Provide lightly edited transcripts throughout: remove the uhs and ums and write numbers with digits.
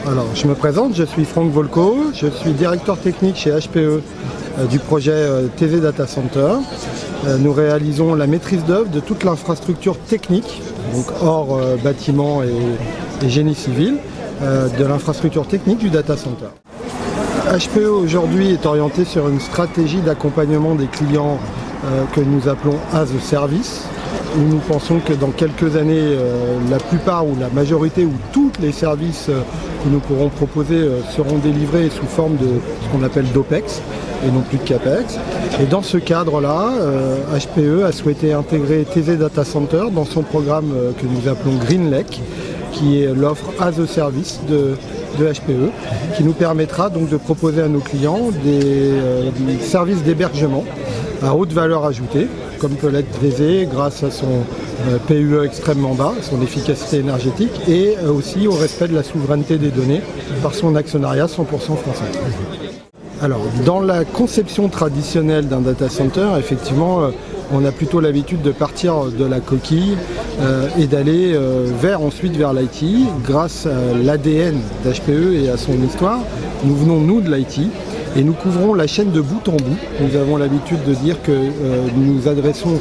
Alors, je me présente, je suis Franck Volko, je suis directeur technique chez HPE du projet TV Data Center. Nous réalisons la maîtrise d'œuvre de toute l'infrastructure technique, donc hors bâtiment et génie civil, de l'infrastructure technique du data center. HPE aujourd'hui est orienté sur une stratégie d'accompagnement des clients que nous appelons as a service. Nous pensons que dans quelques années, la plupart ou la majorité ou tous les services que nous pourrons proposer seront délivrés sous forme de ce qu'on appelle d'OPEX et non plus de CAPEX. Et dans ce cadre-là, HPE a souhaité intégrer TZ Data Center dans son programme que nous appelons Green Lake, qui est l'offre as a service de HPE, qui nous permettra donc de proposer à nos clients des services d'hébergement à haute valeur ajoutée, comme peut l'être VZ grâce à son PUE extrêmement bas, son efficacité énergétique et aussi au respect de la souveraineté des données par son actionnariat 100% français. Alors, dans la conception traditionnelle d'un data center, effectivement, on a plutôt l'habitude de partir de la coquille et d'aller ensuite vers l'IT. Grâce à l'ADN d'HPE et à son histoire, nous venons nous de l'IT. Et nous couvrons la chaîne de bout en bout. Nous avons l'habitude de dire que nous adressons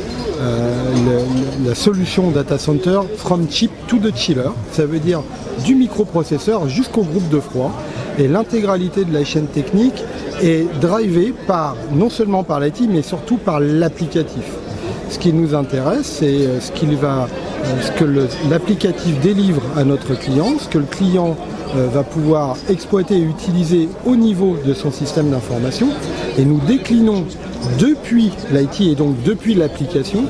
la solution data center from chip to the chiller. Ça veut dire du microprocesseur jusqu'au groupe de froid. Et l'intégralité de la chaîne technique est drivée non seulement par l'IT, mais surtout par l'applicatif. Ce qui nous intéresse, c'est ce que l'applicatif délivre à notre client, ce que le client va pouvoir exploiter et utiliser au niveau de son système d'information. Et nous déclinons depuis l'IT et donc depuis l'application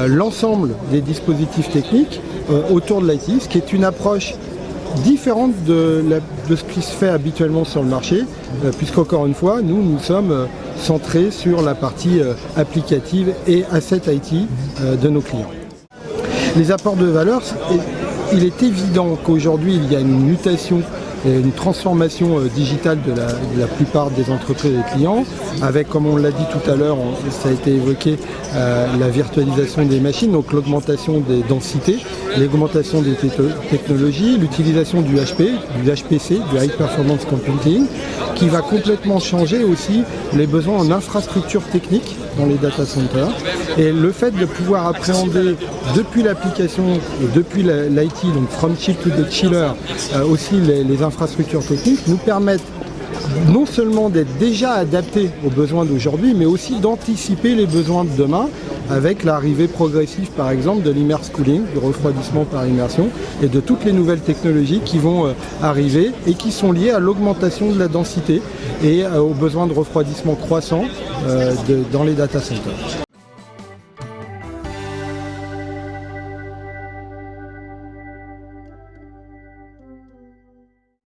l'ensemble des dispositifs techniques autour de l'IT, ce qui est une approche différente de ce qui se fait habituellement sur le marché, puisqu'encore une fois, nous sommes centrés sur la partie applicative et asset IT de nos clients. Les apports de valeur, il est évident qu'aujourd'hui il y a une mutation et une transformation digitale de la plupart des entreprises et des clients, avec, comme on l'a dit tout à l'heure, ça a été évoqué, la virtualisation des machines, donc l'augmentation des densités, l'augmentation des technologies, l'utilisation du HP, du HPC, du High Performance Computing, qui va complètement changer aussi les besoins en infrastructure technique dans les data centers. Et le fait de pouvoir appréhender depuis l'application et depuis l'IT, donc from chip to the chiller, aussi les infrastructures techniques, nous permettent non seulement d'être déjà adaptés aux besoins d'aujourd'hui, mais aussi d'anticiper les besoins de demain avec l'arrivée progressive, par exemple, de l'immerse cooling, du refroidissement par immersion, et de toutes les nouvelles technologies qui vont arriver et qui sont liées à l'augmentation de la densité et aux besoins de refroidissement croissant dans les data centers.